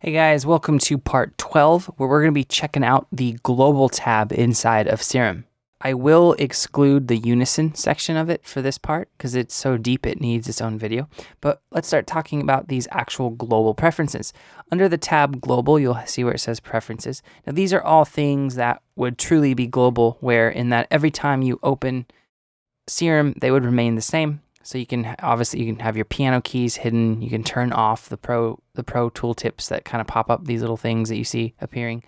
Hey guys, welcome to part 12, where we're going to be checking out the global tab inside of Serum. I will exclude the unison section of it for this part because it's so deep it needs its own video. But let's start talking about these actual global preferences. Under the tab global, you'll see where it says preferences. Now these are all things that would truly be global, where in that every time you open Serum, they would remain the same. So you can have your piano keys hidden. You can turn off the pro tooltips that kind of pop up, these little things that you see appearing.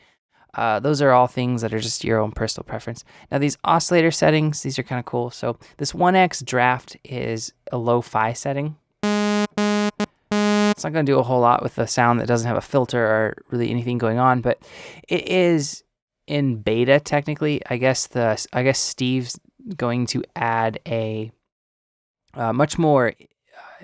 Those are all things that are just your own personal preference. Now these oscillator settings, these are kind of cool. So this 1x draft is a lo-fi setting. It's not going to do a whole lot with the sound that doesn't have a filter or really anything going on, but it is in beta technically. I guess Steve's going to add a much more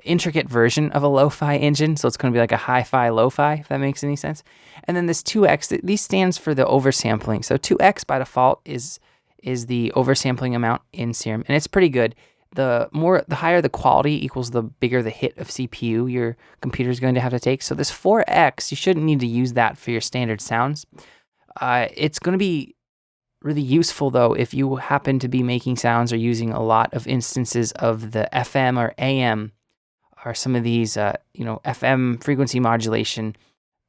intricate version of a lo-fi engine, so it's going to be like a hi-fi lo-fi, if that makes any sense. And then this 2x, these stands for the oversampling. So 2x by default is the oversampling amount in Serum, and it's pretty good. The higher the quality equals the bigger the hit of CPU your computer is going to have to take. So this 4x, you shouldn't need to use that for your standard sounds. It's going to be really useful though if you happen to be making sounds or using a lot of instances of the FM or AM or some of these FM frequency modulation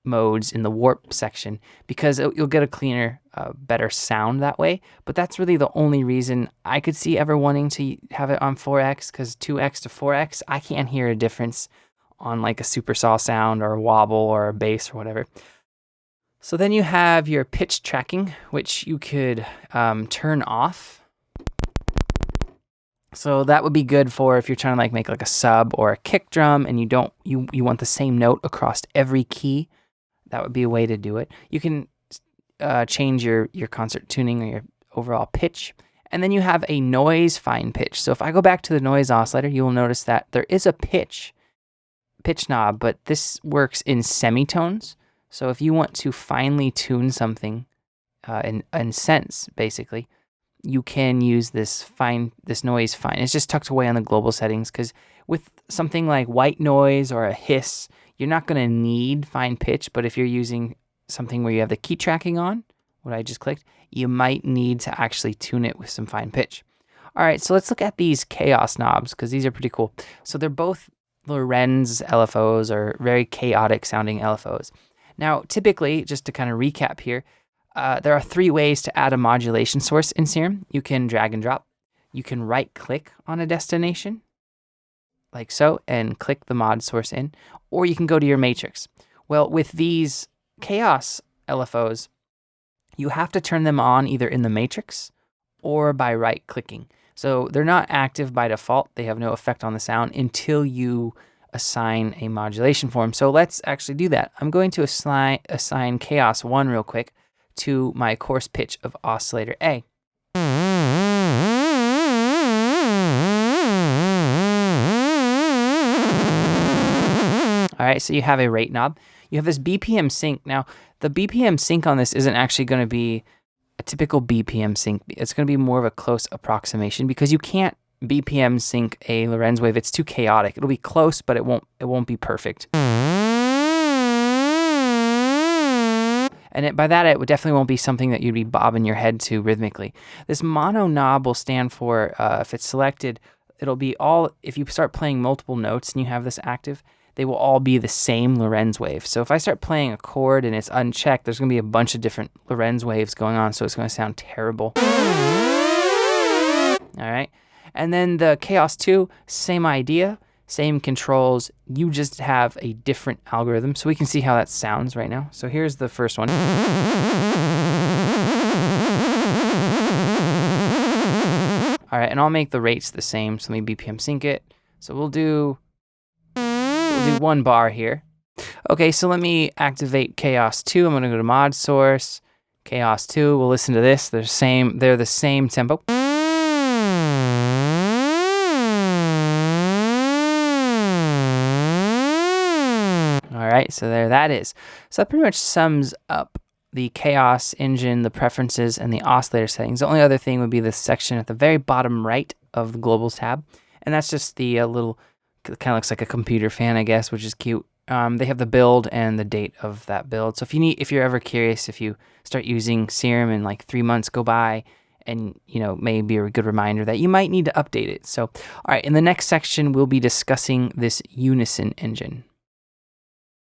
modes in the warp section, because you'll get a cleaner, better sound that way. But that's really the only reason I could see ever wanting to have it on 4x, because 2x to 4x, I can't hear a difference on like a super saw sound or a wobble or a bass or whatever. So then you have your pitch tracking, which you could turn off. So that would be good for if you're trying to like make like a sub or a kick drum and you want the same note across every key. That would be a way to do it. You can change your concert tuning or your overall pitch. And then you have a noise fine pitch. So if I go back to the noise oscillator, you will notice that there is a pitch knob, but this works in semitones. So if you want to finely tune something in sense, basically, you can use this noise fine. It's just tucked away on the global settings, because with something like white noise or a hiss, you're not going to need fine pitch. But if you're using something where you have the key tracking on, what I just clicked, you might need to actually tune it with some fine pitch. All right, so let's look at these chaos knobs, because these are pretty cool. So they're both Lorenz LFOs, or very chaotic sounding LFOs. Now, typically, just to kind of recap here, there are 3 ways to add a modulation source in Serum. You can drag and drop. You can right-click on a destination, like so, and click the mod source in. Or you can go to your matrix. Well, with these chaos LFOs, you have to turn them on either in the matrix or by right-clicking. So they're not active by default. They have no effect on the sound until you assign a modulation form. So let's actually do that. I'm going to assign Chaos 1 real quick to my coarse pitch of oscillator A. All right, so you have a rate knob. You have this BPM sync. Now, the BPM sync on this isn't actually going to be a typical BPM sync. It's going to be more of a close approximation, because you can't BPM sync a Lorenz wave. It's too chaotic. It'll be close, but it won't be perfect. And by that, it definitely won't be something that you'd be bobbing your head to rhythmically. This mono knob will stand for, if it's selected, it'll be all, if you start playing multiple notes and you have this active, they will all be the same Lorenz wave. So if I start playing a chord and it's unchecked, there's going to be a bunch of different Lorenz waves going on, so it's going to sound terrible. All right. And then the Chaos 2, same idea, same controls. You just have a different algorithm. So we can see how that sounds right now. So here's the first one. All right, and I'll make the rates the same. So let me BPM sync it. So we'll do 1 bar here. Okay, so let me activate Chaos 2. I'm going to go to mod source, Chaos 2. We'll listen to this. They're the same tempo. All right, so there that is. So that pretty much sums up the Chaos engine, the preferences, and the oscillator settings. The only other thing would be this section at the very bottom right of the Globals tab, and that's just the little, kind of looks like a computer fan, I guess, which is cute. They have the build and the date of that build. So if you're ever curious, if you start using Serum and like 3 months go by, and maybe a good reminder that you might need to update it. So, all right, in the next section, we'll be discussing this Unison engine.